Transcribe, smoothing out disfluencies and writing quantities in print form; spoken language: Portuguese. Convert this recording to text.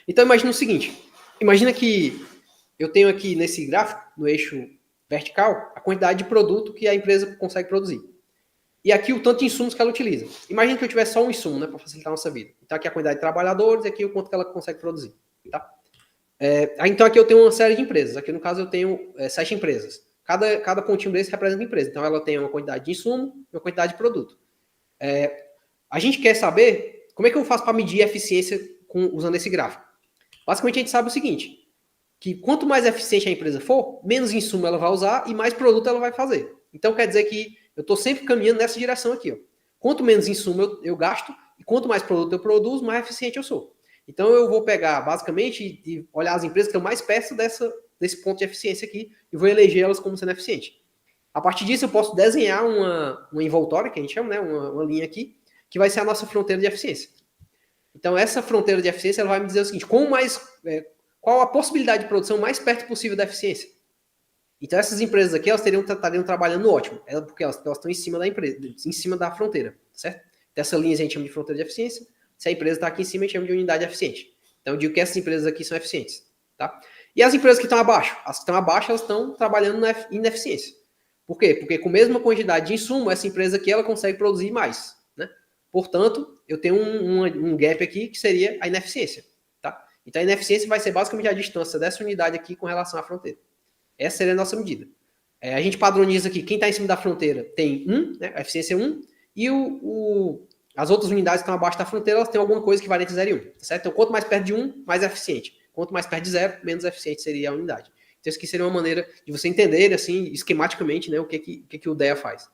Então imagina o seguinte, imagina que eu tenho aqui nesse gráfico, no eixo vertical, a quantidade de produto que a empresa consegue produzir. E aqui o tanto de insumos que ela utiliza. Imagina que eu tivesse só um insumo, né, para facilitar a nossa vida. Então aqui a quantidade de trabalhadores e aqui o quanto que ela consegue produzir. Tá? Então aqui eu tenho uma série de empresas. Aqui no caso eu tenho 7 empresas. Cada pontinho desse representa uma empresa. Então ela tem uma quantidade de insumo e uma quantidade de produto. A gente quer saber como é que eu faço para medir a eficiência usando esse gráfico. Basicamente a gente sabe o seguinte, que quanto mais eficiente a empresa for, menos insumo ela vai usar e mais produto ela vai fazer. Então quer dizer que eu estou sempre caminhando nessa direção aqui. Ó. Quanto menos insumo eu gasto e quanto mais produto eu produzo, mais eficiente eu sou. Então eu vou pegar basicamente e olhar as empresas que estão mais perto desse ponto de eficiência aqui e vou eleger elas como sendo eficiente. A partir disso eu posso desenhar uma envoltória, que a gente chama, né, uma linha aqui, que vai ser a nossa fronteira de eficiência. Então essa fronteira de eficiência ela vai me dizer o seguinte, qual a possibilidade de produção mais perto possível da eficiência. Então essas empresas aqui, elas estariam trabalhando no ótimo, porque elas estão em cima da empresa, em cima da fronteira, certo? Dessa linha a gente chama de fronteira de eficiência, se a empresa está aqui em cima, a gente chama de unidade eficiente. Então eu digo que essas empresas aqui são eficientes, tá? E as empresas que estão abaixo? As que estão abaixo, elas estão trabalhando na ineficiência. Por quê? Porque com a mesma quantidade de insumo, essa empresa aqui, ela consegue produzir mais, né? Portanto, eu tenho um gap aqui que seria a ineficiência, tá? Então a ineficiência vai ser basicamente a distância dessa unidade aqui com relação à fronteira. Essa seria a nossa medida. A gente padroniza aqui, quem está em cima da fronteira tem 1, né, a eficiência é 1, e as outras unidades que estão abaixo da fronteira, elas têm alguma coisa que varia entre 0 e 1, tá certo? Então, quanto mais perto de 1, mais eficiente. Quanto mais perto de 0, menos eficiente seria a unidade. Então, isso aqui seria uma maneira de você entender, assim, esquematicamente, né, o que o DEA faz.